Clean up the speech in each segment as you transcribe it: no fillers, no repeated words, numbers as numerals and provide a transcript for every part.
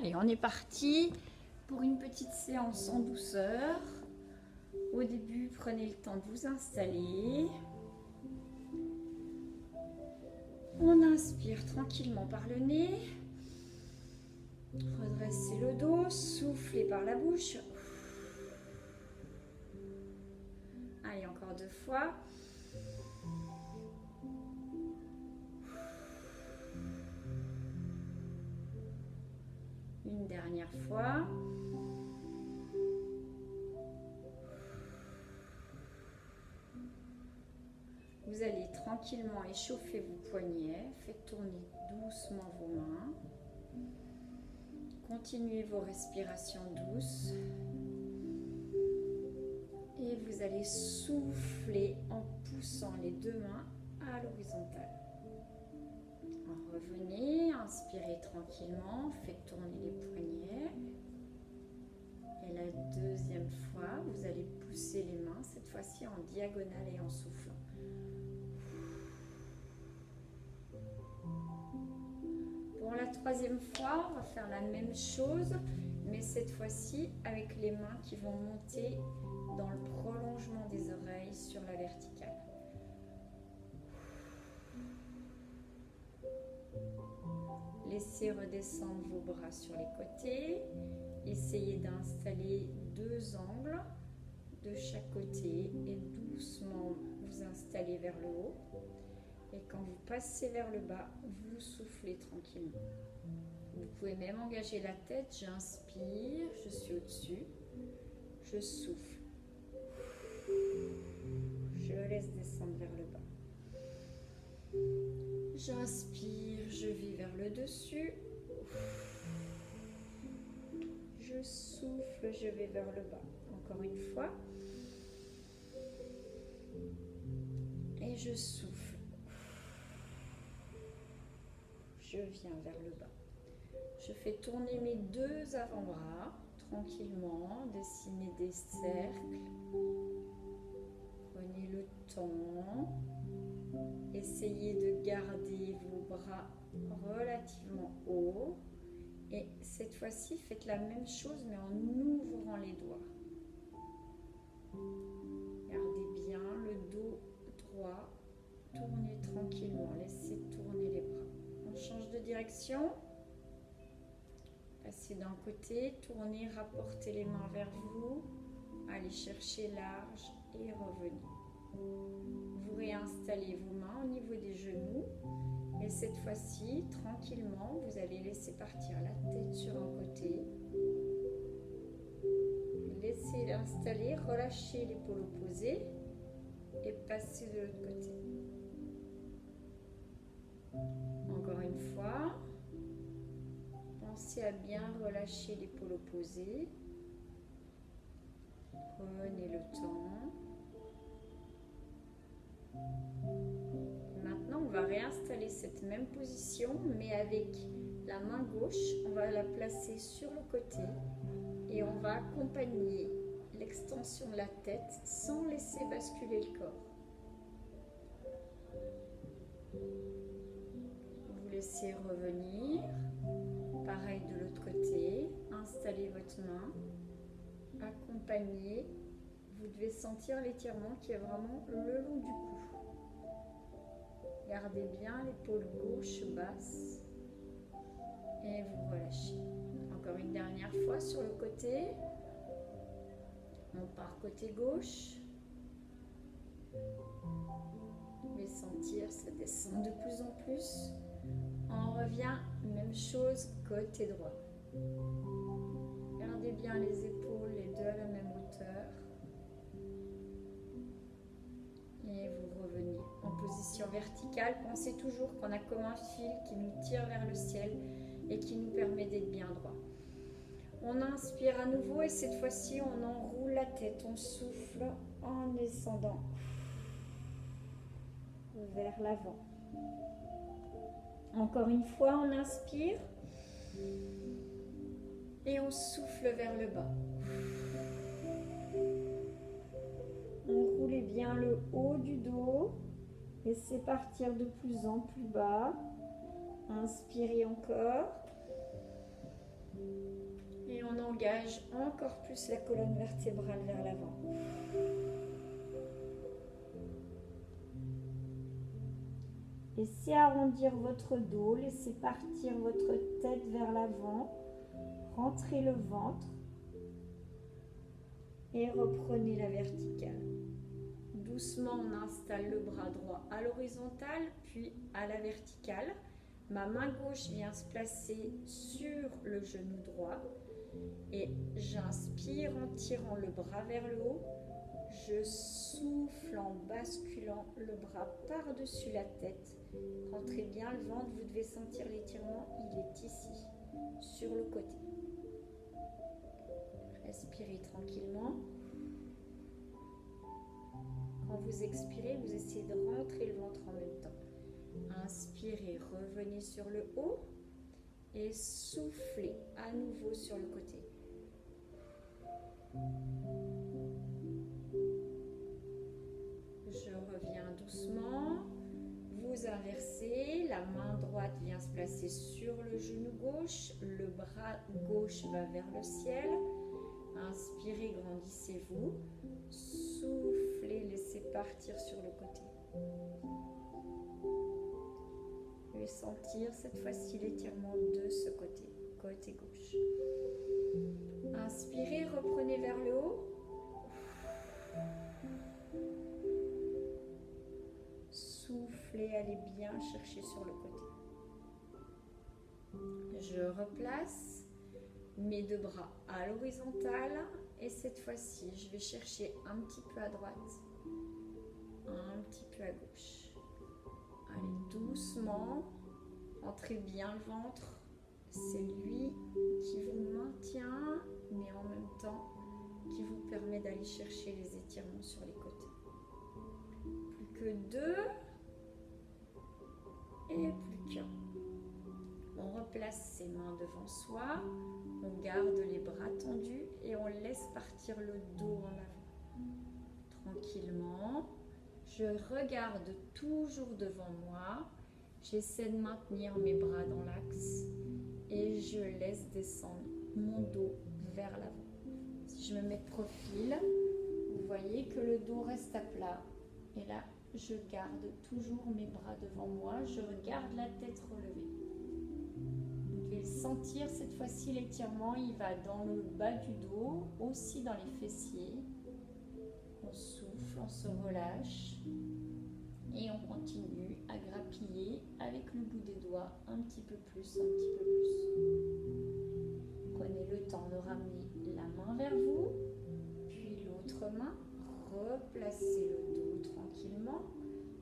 Allez, on est parti pour une petite séance en douceur. Au début, prenez le temps de vous installer. On inspire tranquillement par le nez. Redressez le dos, soufflez par la bouche. Allez, encore 2 fois. Une dernière fois. Vous allez tranquillement échauffer vos poignets. Faites tourner doucement vos mains. Continuez vos respirations douces. Et vous allez souffler en poussant les 2 mains à l'horizontale. Revenez, inspirez tranquillement, faites tourner les poignets. Et la deuxième fois, vous allez pousser les mains, cette fois-ci en diagonale et en soufflant. Pour la troisième fois, on va faire la même chose, mais cette fois-ci avec les mains qui vont monter dans le prolongement des oreilles sur la verticale. Laissez redescendre vos bras sur les côtés. Essayez d'installer 2 angles de chaque côté et doucement vous installez vers le haut. Et quand vous passez vers le bas, vous soufflez tranquillement. Vous pouvez même engager la tête. J'inspire, je suis au-dessus. Je souffle. Je laisse descendre vers le bas. J'inspire, je vais vers le dessus. Je souffle, je vais vers le bas. Encore une fois. Et je souffle. Je viens vers le bas. Je fais tourner mes 2 avant-bras tranquillement. Dessinez des cercles. Prenez le temps. Essayez de garder vos bras relativement hauts. Et cette fois-ci, faites la même chose, mais en ouvrant les doigts. Gardez bien le dos droit. Tournez tranquillement. Laissez tourner les bras. On change de direction. Passez d'un côté. Tournez, rapportez les mains vers vous. Allez chercher large et revenez. Vous réinstallez vos mains au niveau des genoux. Et cette fois-ci, tranquillement, vous allez laisser partir la tête sur un côté. Laissez l'installer, relâchez l'épaule opposée et passez de l'autre côté. Encore une fois, pensez à bien relâcher l'épaule opposée. Prenez le temps. Maintenant, on va réinstaller cette même position, mais avec la main gauche, on va la placer sur le côté et on va accompagner l'extension de la tête sans laisser basculer le corps. Vous laissez revenir, pareil de l'autre côté, installez votre main, accompagnez. Vous devez sentir l'étirement qui est vraiment le long du cou. Gardez bien l'épaule gauche basse et vous relâchez. Encore une dernière fois sur le côté. On part côté gauche. Vous pouvez sentir ça descend de plus en plus. On revient, même chose côté droit. Gardez bien les épaules, les 2 à la même hauteur. Et vous revenez en position verticale. Pensez toujours qu'on a comme un fil qui nous tire vers le ciel et qui nous permet d'être bien droit. On inspire à nouveau et cette fois-ci on enroule la tête. On souffle en descendant vers l'avant. Encore une fois, on inspire et on souffle vers le bas. On roule bien le haut du dos. Laissez partir de plus en plus bas. Inspirez encore. Et on engage encore plus la colonne vertébrale vers l'avant. Laissez arrondir votre dos, laissez partir votre tête vers l'avant, rentrez le ventre et reprenez la verticale. Doucement, on installe le bras droit à l'horizontale, puis à la verticale. Ma main gauche vient se placer sur le genou droit et j'inspire en tirant le bras vers le haut. Je souffle en basculant le bras par-dessus la tête. Rentrez bien le ventre, vous devez sentir l'étirement, il est ici, sur le côté. Respirez tranquillement. Quand vous expirez, vous essayez de rentrer le ventre en même temps. Inspirez, revenez sur le haut et soufflez à nouveau sur le côté. Je reviens doucement. Vous inversez, la main droite vient se placer sur le genou gauche, le bras gauche va vers le ciel. Inspirez, grandissez-vous. Soufflez, laissez partir sur le côté. Et sentir cette fois-ci l'étirement de ce côté, côté gauche. Inspirez, reprenez vers le haut. Soufflez, allez bien chercher sur le côté. Je replace mes deux bras à l'horizontale et cette fois-ci, je vais chercher un petit peu à droite, un petit peu à gauche. Allez, doucement, entrez bien le ventre. C'est lui qui vous maintient, mais en même temps qui vous permet d'aller chercher les étirements sur les côtés. Plus que deux et plus qu'un. On replace ses mains devant soi, on garde les bras tendus et on laisse partir le dos en avant. Tranquillement, je regarde toujours devant moi, j'essaie de maintenir mes bras dans l'axe et je laisse descendre mon dos vers l'avant. Si je me mets de profil, vous voyez que le dos reste à plat et là, je garde toujours mes bras devant moi, je regarde la tête relevée. Vous devez le sentir, cette fois-ci l'étirement, il va dans le bas du dos, aussi dans les fessiers. On souffle, on se relâche et on continue à grappiller avec le bout des doigts un petit peu plus, un petit peu plus. Prenez le temps de ramener la main vers vous, puis l'autre main, replacez le dos tranquillement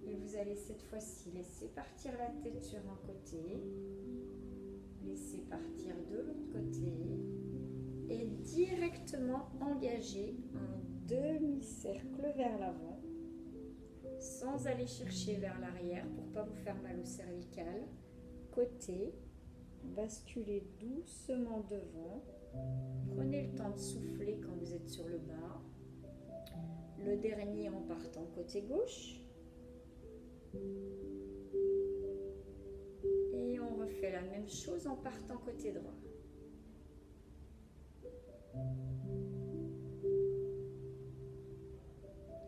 et vous allez cette fois-ci laisser partir la tête sur un côté, laisser partir de l'autre côté et directement engager un demi-cercle vers l'avant sans aller chercher vers l'arrière pour ne pas vous faire mal au cervical. Côté, basculez doucement devant, prenez le temps de souffler quand vous êtes sur le bas. Le dernier en partant côté gauche. Et on refait la même chose en partant côté droit.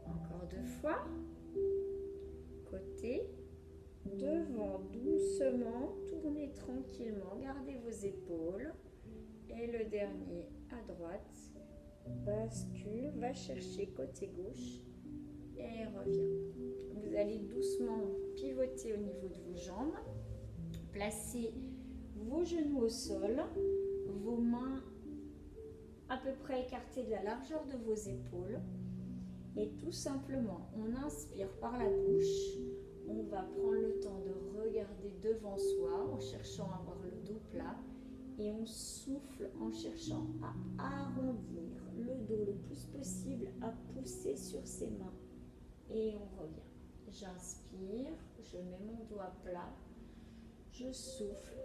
Encore deux fois. Côté. Devant doucement. Tournez tranquillement. Gardez vos épaules. Et le dernier à droite. Bascule, va chercher côté gauche et revient. Vous allez doucement pivoter au niveau de vos jambes. Placez vos genoux au sol, vos mains à peu près écartées de la largeur de vos épaules. Et tout simplement, on inspire par la bouche. On va prendre le temps de regarder devant soi en cherchant à avoir le dos plat. Et on souffle en cherchant à arrondir le dos le plus possible, à pousser sur ses mains. Et on revient. J'inspire, je mets mon doigt plat, je souffle.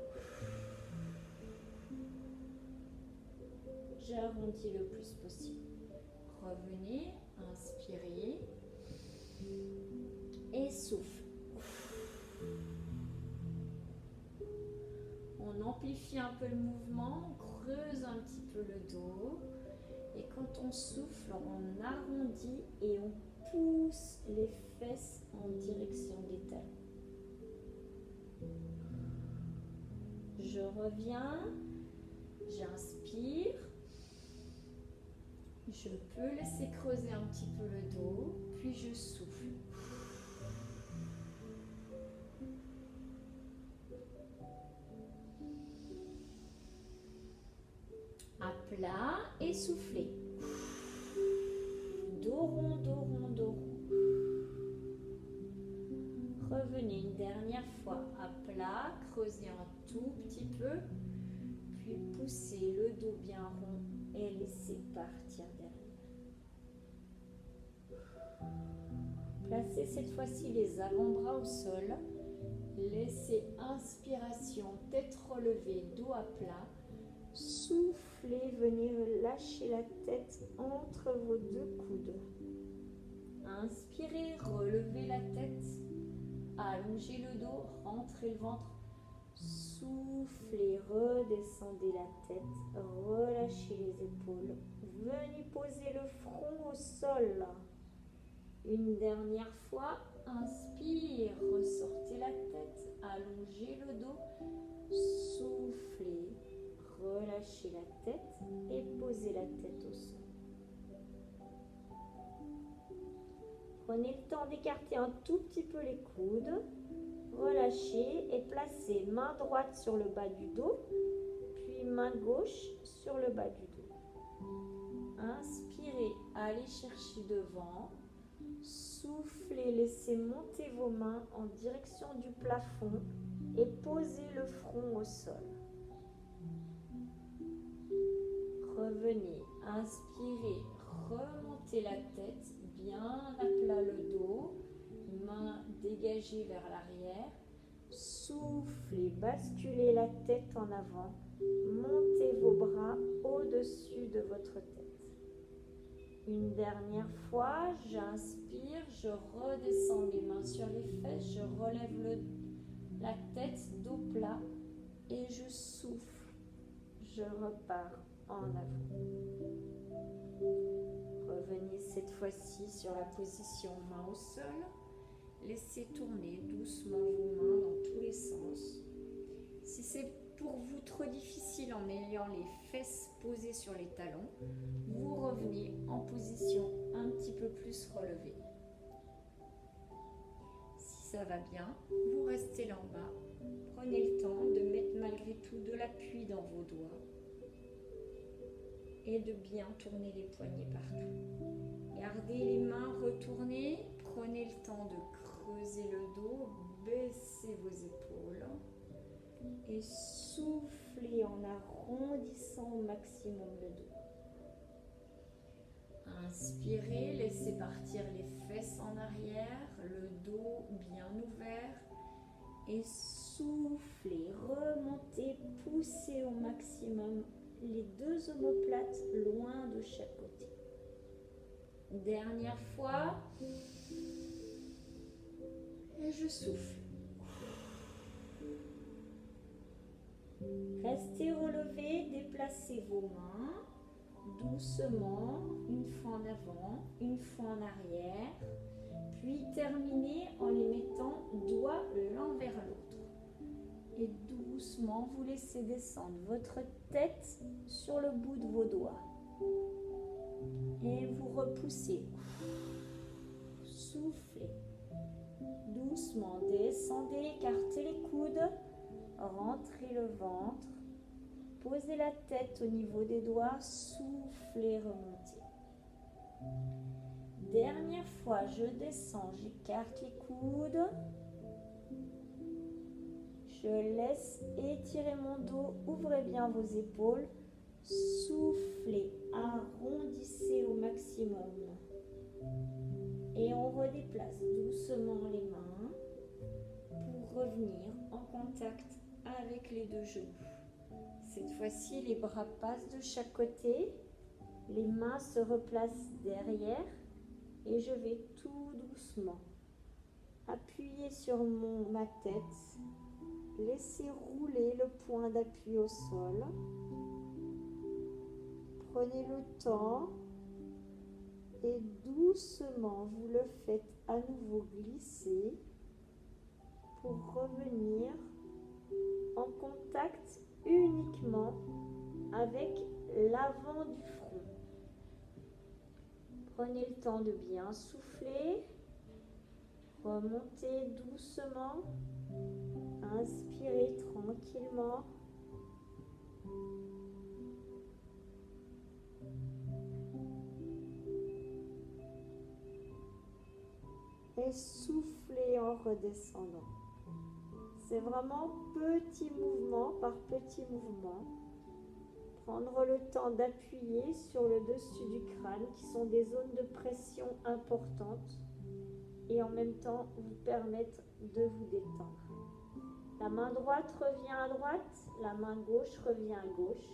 J'arrondis le plus possible. Revenez, inspirez et souffle. On amplifie un peu le mouvement, on creuse un petit peu le dos. Et quand on souffle, on arrondit et on pousse les fesses en direction des talons. Je reviens, j'inspire. Je peux laisser creuser un petit peu le dos, puis je souffle. À plat et soufflez. Dos rond, dos rond, dos rond. Revenez une dernière fois à plat, creusez un tout petit peu, puis poussez le dos bien rond et laissez partir derrière. Placez cette fois-ci les avant-bras au sol. Laissez inspiration, tête relevée, dos à plat. Soufflez, venez lâcher la tête entre vos deux coudes. Inspirez, relevez la tête, allongez le dos, rentrez le ventre. Soufflez, redescendez la tête, relâchez les épaules. Venez poser le front au sol. Une dernière fois, inspire, ressortez la tête, allongez le dos, soufflez, relâchez la tête et posez la tête au sol. Prenez le temps d'écarter un tout petit peu les coudes, relâchez et placez main droite sur le bas du dos, puis main gauche sur le bas du dos. Inspirez, allez chercher devant. Soufflez, laissez monter vos mains en direction du plafond et posez le front au sol. Revenez, inspirez, remontez la tête, bien à plat le dos, mains dégagées vers l'arrière. Soufflez, basculez la tête en avant, montez vos bras au-dessus de votre tête. Une dernière fois, j'inspire, je redescends mes mains sur les fesses, je relève la tête, dos plat et je souffle. Je repars en avant. Revenez cette fois-ci sur la position main au sol. Laissez tourner doucement vos mains dans tous les sens. Si c'est pour vous trop difficile en ayant les fesses posées sur les talons, vous revenez en position un petit peu plus relevée. Si ça va bien, vous restez là en bas. Prenez le temps de mettre malgré tout de l'appui dans vos doigts et de bien tourner les poignets partout. Gardez les mains retournées, prenez le temps de creuser le dos, baissez vos épaules et soufflez en arrondissant au maximum le dos. Inspirez, laissez partir les fesses en arrière, le dos bien ouvert et soufflez, remontez, poussez au maximum les deux omoplates loin de chaque côté. Dernière fois, et je souffle. Restez relevés, déplacez vos mains doucement, une fois en avant, une fois en arrière, puis terminez en les mettant doigts l'un vers l'autre. Et doucement, vous laissez descendre votre tête sur le bout de vos doigts. Et vous repoussez. Soufflez. Doucement, descendez, écartez les coudes, rentrez le ventre. Posez la tête au niveau des doigts, soufflez, remontez. Dernière fois, je descends, j'écarte les coudes. Je laisse étirer mon dos, ouvrez bien vos épaules. Soufflez, arrondissez au maximum. Et on redéplace doucement les mains pour revenir en contact avec les deux genoux. Cette fois-ci, les bras passent de chaque côté, les mains se replacent derrière et je vais tout doucement appuyer sur ma tête Laissez rouler le point d'appui au sol. Prenez le temps et doucement vous le faites à nouveau glisser pour revenir en contact uniquement avec l'avant du front. Prenez le temps de bien souffler. Remontez doucement. Inspirez tranquillement. Et soufflez en redescendant. C'est vraiment petit mouvement par petit mouvement. Prendre le temps d'appuyer sur le dessus du crâne qui sont des zones de pression importantes et en même temps vous permettre de vous détendre. La main droite revient à droite, la main gauche revient à gauche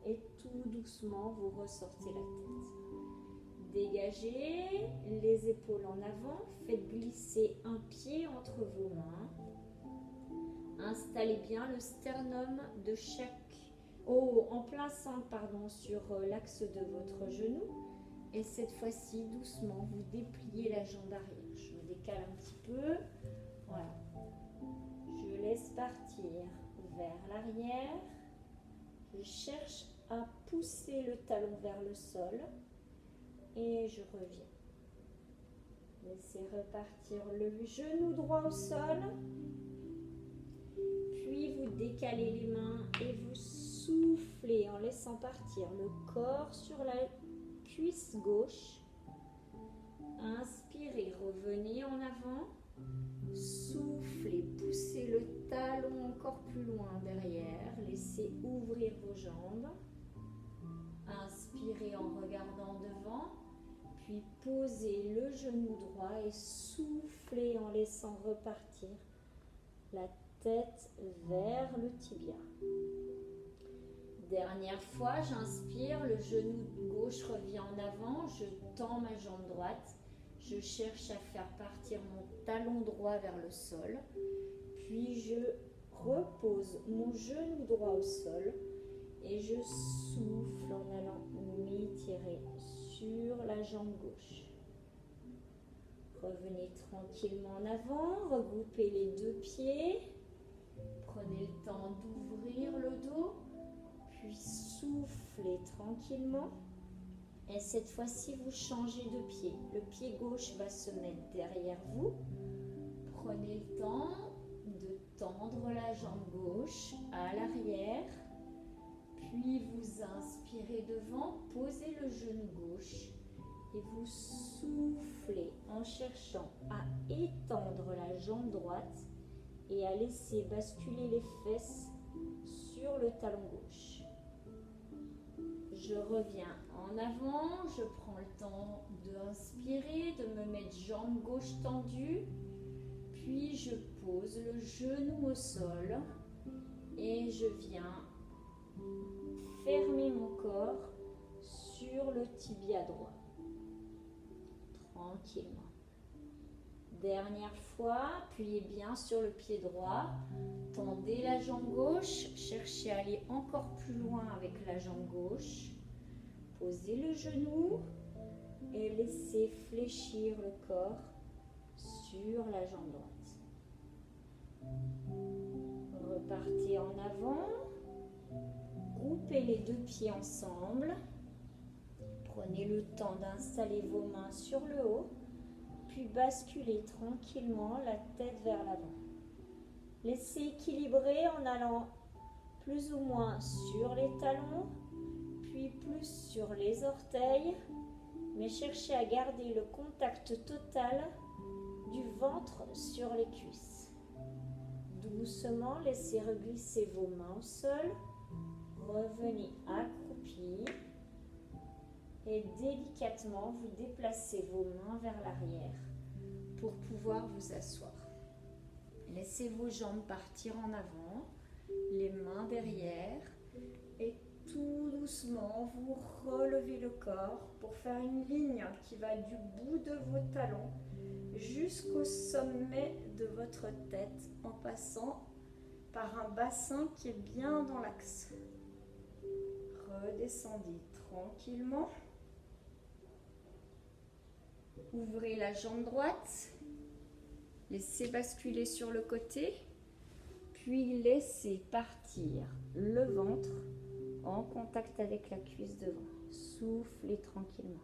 et tout doucement vous ressortez la tête. Dégagez les épaules en avant, faites glisser un pied entre vos mains. Installez bien le sternum de en plein centre sur l'axe de votre genou. Et cette fois-ci, doucement, vous dépliez la jambe arrière. Je me décale un petit peu. Voilà. Je laisse partir vers l'arrière. Je cherche à pousser le talon vers le sol. Et je reviens. Laissez repartir le genou droit au sol. Puis vous décalez les mains et vous soufflez en laissant partir le corps sur la cuisse gauche. Inspirez, revenez en avant. Soufflez, poussez le talon encore plus loin derrière. Laissez ouvrir vos jambes. Inspirez en regardant devant. Puis posez le genou droit et soufflez en laissant repartir la tête vers le tibia. Dernière fois, j'inspire, le genou gauche revient en avant, je tends ma jambe droite, je cherche à faire partir mon talon droit vers le sol, puis je repose mon genou droit au sol et je souffle en allant m'étirer sur la jambe gauche. Revenez tranquillement en avant, regroupez les deux pieds, prenez le temps d'ouvrir le dos, puis soufflez tranquillement. Et cette fois-ci, vous changez de pied. Le pied gauche va se mettre derrière vous. Prenez le temps de tendre la jambe gauche à l'arrière. Puis vous inspirez devant, posez le genou gauche. Et vous soufflez en cherchant à étendre la jambe droite et à laisser basculer les fesses sur le talon gauche. Je reviens en avant, je prends le temps d'inspirer, de me mettre jambe gauche tendue, puis je pose le genou au sol et je viens fermer mon corps sur le tibia droit. Tranquillement. Dernière fois, appuyez bien sur le pied droit, tendez la jambe gauche, cherchez à aller encore plus loin avec la jambe gauche, posez le genou et laissez fléchir le corps sur la jambe droite. Repartez en avant, groupez les deux pieds ensemble, prenez le temps d'installer vos mains sur le haut, puis basculez tranquillement la tête vers l'avant. Laissez équilibrer en allant plus ou moins sur les talons, puis plus sur les orteils, mais cherchez à garder le contact total du ventre sur les cuisses. Doucement, laissez reglisser vos mains au sol, revenez accroupi et délicatement vous déplacez vos mains vers l'arrière pour pouvoir vous asseoir. Laissez vos jambes partir en avant, les mains derrière et tout doucement vous relevez le corps pour faire une ligne qui va du bout de vos talons jusqu'au sommet de votre tête en passant par un bassin qui est bien dans l'axe. Redescendez tranquillement. Ouvrez la jambe droite. Laissez basculer sur le côté. Puis laissez partir le ventre en contact avec la cuisse devant. Soufflez tranquillement.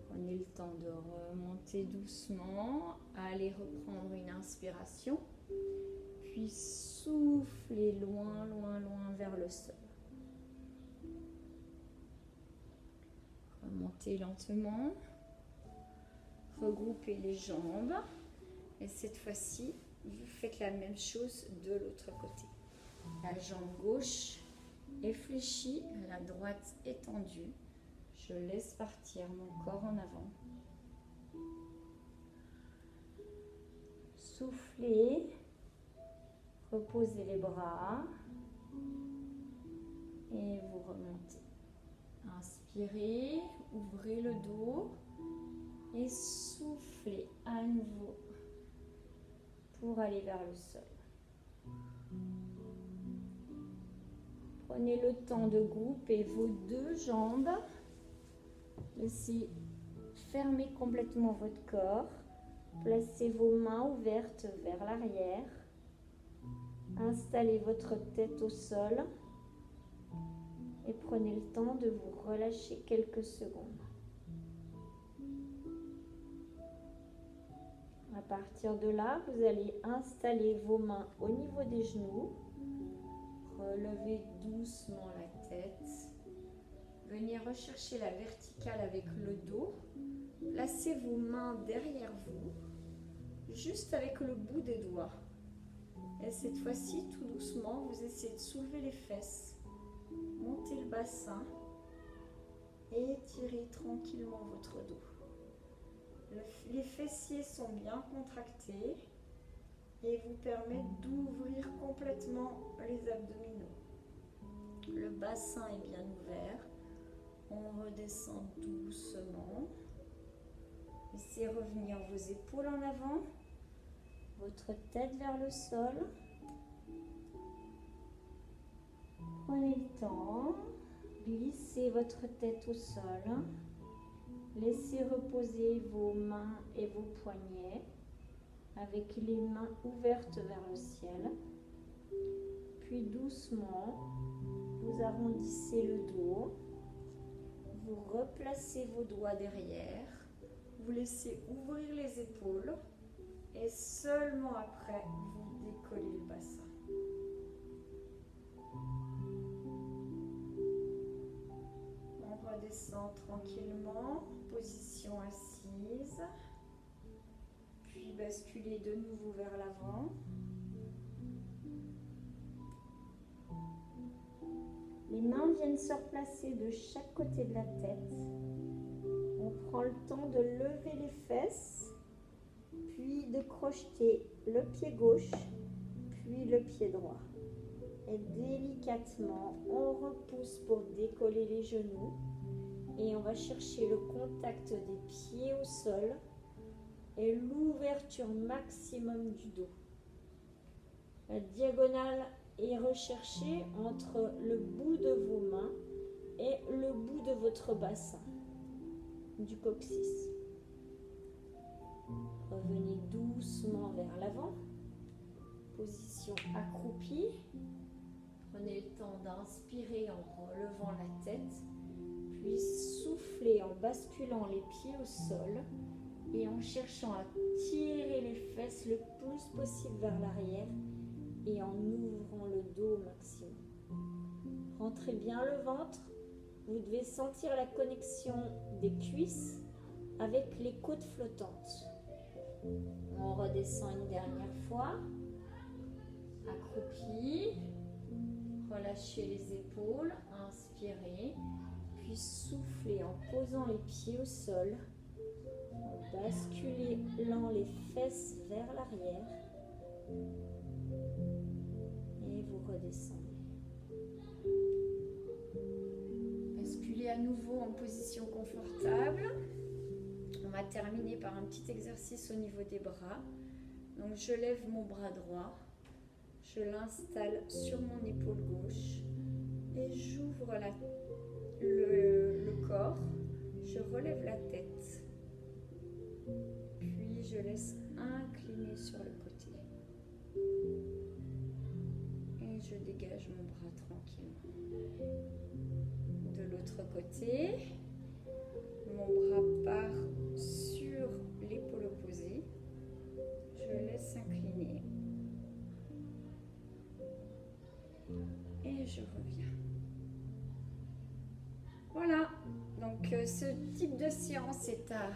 Prenez le temps de remonter doucement. Allez reprendre une inspiration. Puis soufflez loin, loin, loin vers le sol. Remontez lentement. Regroupez les jambes. Et cette fois-ci, vous faites la même chose de l'autre côté. La jambe gauche est fléchie, la droite est tendue. Je laisse partir mon corps en avant. Soufflez. Reposez les bras. Et vous remontez. Inspirez, ouvrez le dos. Et soufflez à nouveau pour aller vers le sol. Prenez le temps de grouper vos deux jambes. Laissez fermer complètement votre corps. Placez vos mains ouvertes vers l'arrière. Installez votre tête au sol. Et prenez le temps de vous relâcher quelques secondes. À partir de là, vous allez installer vos mains au niveau des genoux. Relevez doucement la tête. Venez rechercher la verticale avec le dos. Placez vos mains derrière vous, juste avec le bout des doigts. Et cette fois-ci, tout doucement, vous essayez de soulever les fesses. Montez le bassin. Et étirez tranquillement votre dos. Les fessiers sont bien contractés et vous permettent d'ouvrir complètement les abdominaux. Le bassin est bien ouvert. On redescend doucement. Laissez revenir vos épaules en avant, votre tête vers le sol. Prenez le temps, glissez votre tête au sol. Laissez reposer vos mains et vos poignets avec les mains ouvertes vers le ciel. Puis doucement, vous arrondissez le dos. Vous replacez vos doigts derrière. Vous laissez ouvrir les épaules. Et seulement après, vous décollez le bassin. On redescend tranquillement. Position assise, puis basculez de nouveau vers l'avant. Les mains viennent se replacer de chaque côté de la tête. On prend le temps de lever les fesses, puis de crocheter le pied gauche, puis le pied droit. Et délicatement, on repousse pour décoller les genoux. Et on va chercher le contact des pieds au sol et l'ouverture maximum du dos. La diagonale est recherchée entre le bout de vos mains et le bout de votre bassin, du coccyx. Revenez doucement vers l'avant. Position accroupie. Prenez le temps d'inspirer en relevant la tête. Puis soufflez en basculant les pieds au sol et en cherchant à tirer les fesses le plus possible vers l'arrière et en ouvrant le dos au maximum. Rentrez bien le ventre. Vous devez sentir la connexion des cuisses avec les côtes flottantes. On redescend une dernière fois. Accroupi. Relâchez les épaules. Inspirez. Puis soufflez en posant les pieds au sol, en basculant les fesses vers l'arrière et vous redescendez. Basculez à nouveau en position confortable. On va terminer par un petit exercice au niveau des bras. Donc je lève mon bras droit, Je l'installe sur mon épaule gauche et j'ouvre le corps. Je relève la tête. Puis je laisse incliner sur le côté. Et je dégage mon bras tranquillement. De l'autre côté, mon bras part sur l'épaule opposée. Je laisse incliner. Et je reviens. Voilà. Donc ce type de séance est à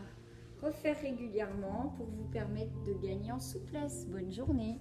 refaire régulièrement pour vous permettre de gagner en souplesse. Bonne journée.